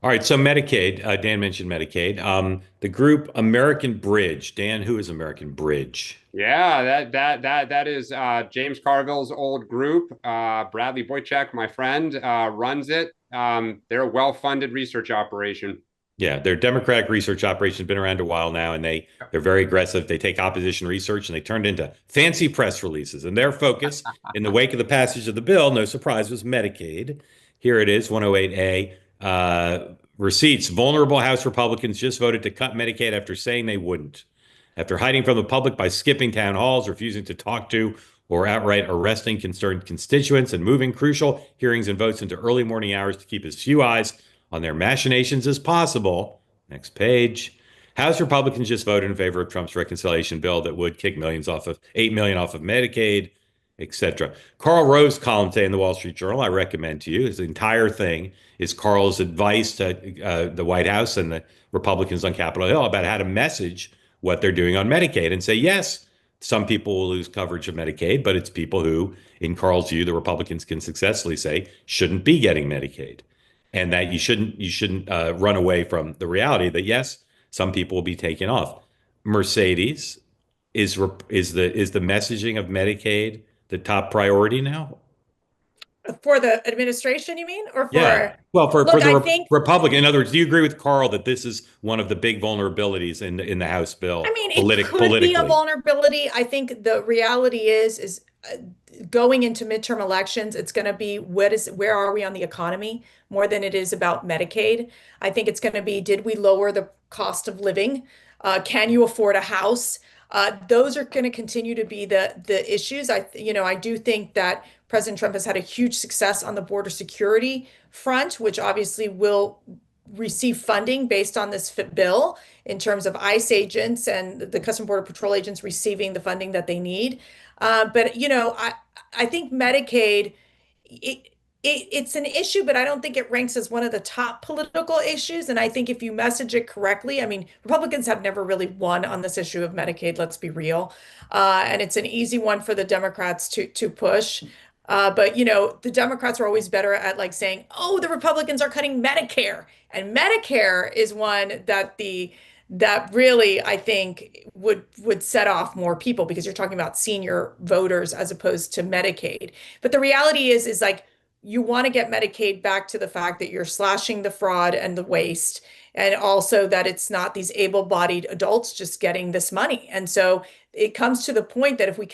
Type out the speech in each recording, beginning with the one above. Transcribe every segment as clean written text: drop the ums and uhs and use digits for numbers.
All right, so Medicaid, Dan mentioned Medicaid. The group American Bridge. Dan, who is American Bridge? Yeah, that is James Carville's old group. Bradley Boychuk, my friend, runs it. They're a well-funded research operation. Yeah, their Democratic research operation has been around a while now, and they're very aggressive. They take opposition research and they turn it into fancy press releases. And their focus, in the wake of the passage of the bill, no surprise, was Medicaid. Here it is, 108A. Receipts. Vulnerable House Republicans just voted to cut Medicaid after saying they wouldn't. After hiding from the public by skipping town halls, refusing to talk to, or outright arresting concerned constituents, and moving crucial hearings and votes into early morning hours to keep as few eyes on their machinations as possible. Next page. House Republicans just voted in favor of Trump's reconciliation bill that would kick millions off of 8 million off of Medicaid, etc. Carl Rove's column today in the Wall Street Journal, I recommend to you. His entire thing is Carl's advice to the White House and the Republicans on Capitol Hill about how to message what they're doing on Medicaid and say, yes, some people will lose coverage of Medicaid, but it's people who, in Carl's view, the Republicans can successfully say shouldn't be getting Medicaid, and that you shouldn't run away from the reality that yes, some people will be taken off. Mercedes is the messaging of Medicaid the top priority now? For the administration, you mean? Or Yeah. for, Well, for look, the I think, Republican, in other words, do you agree with Carl that this is one of the big vulnerabilities in the House I bill, mean, it could be a politically? vulnerability. I think the reality is going into midterm elections, it's going to be where are we on the economy more than it is about Medicaid. I think it's going to be, did we lower the cost of living? Can you afford a house? Those are going to continue to be the issues. I do think that President Trump has had a huge success on the border security front, which obviously will receive funding based on this bill in terms of ICE agents and the Customs Border Patrol agents receiving the funding that they need. But I think Medicaid, it, it's an issue, but I don't think it ranks as one of the top political issues. And I think if you message it correctly, I mean, Republicans have never really won on this issue of Medicaid, let's be real. And it's an easy one for the Democrats to push. But the Democrats are always better at like saying, "Oh, the Republicans are cutting Medicare," and Medicare is one that really I think would set off more people because you're talking about senior voters as opposed to Medicaid. But the reality is like you want to get Medicaid back to the fact that you're slashing the fraud and the waste, and also that it's not these able-bodied adults just getting this money. And so it comes to the point that if we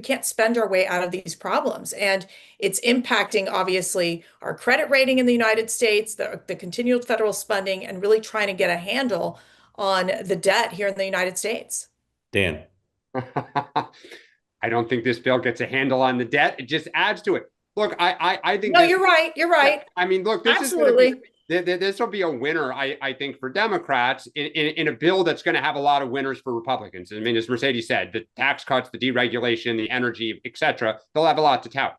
can't spend our way out of these problems. And it's impacting, obviously, our credit rating in the United States, the continual federal spending, and really trying to get a handle on the debt here in the United States. Dan. I don't think this bill gets a handle on the debt. It just adds to it. Look, I think No, this. you're right. You're right. I mean, look, Absolutely. this will be a winner, I think, for Democrats in a bill that's going to have a lot of winners for Republicans. I mean, as Mercedes said, the tax cuts, the deregulation, the energy, et cetera, they'll have a lot to tout.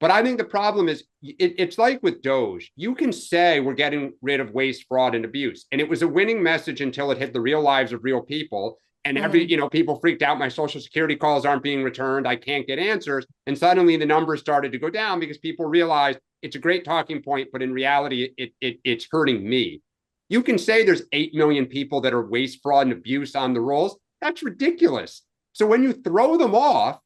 But I think the problem is it's like with Doge. You can say we're getting rid of waste, fraud, and abuse. And it was a winning message until it hit the real lives of real people. And people freaked out. My Social Security calls aren't being returned. I can't get answers. And suddenly the numbers started to go down because people realized it's a great talking point, but in reality, it's hurting me. You can say there's 8 million people that are waste, fraud, and abuse on the rolls. That's ridiculous. So when you throw them off,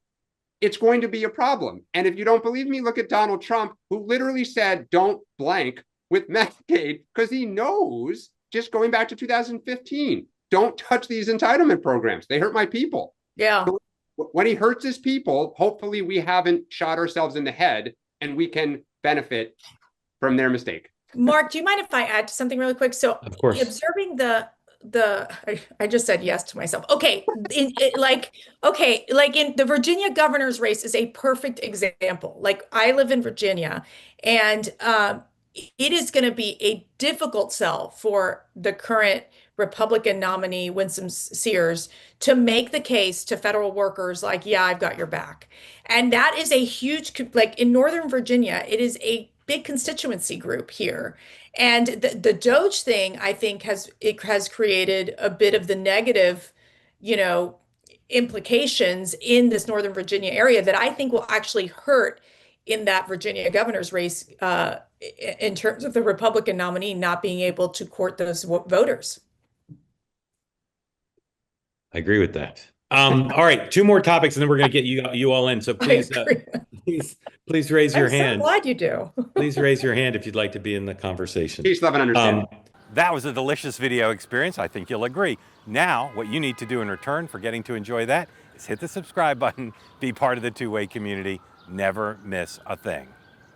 it's going to be a problem. And if you don't believe me, look at Donald Trump, who literally said, don't blank with Medicaid, because he knows, just going back to 2015, don't touch these entitlement programs. They hurt my people. Yeah. So when he hurts his people, hopefully we haven't shot ourselves in the head and we can benefit from their mistake. Mark, do you mind if I add something really quick? So Of course. observing I just said yes to myself. Okay, like in the Virginia governor's race is a perfect example. Like I live in Virginia, and it is going to be a difficult sell for the current Republican nominee, Winsome Sears, to make the case to federal workers like, yeah, I've got your back. And that is a huge, like in Northern Virginia, it is a big constituency group here. And the Doge thing, I think, has created a bit of the negative, you know, implications in this Northern Virginia area that I think will actually hurt in that Virginia governor's race in terms of the Republican nominee not being able to court those voters. I agree with that. All right, two more topics, and then we're going to get you all in. So please, please raise your hand. I'm so glad you do. Please raise your hand if you'd like to be in the conversation. Peace, love, and understanding. That was a delicious video experience. I think you'll agree. Now, what you need to do in return for getting to enjoy that is hit the subscribe button, be part of the two-way community, never miss a thing.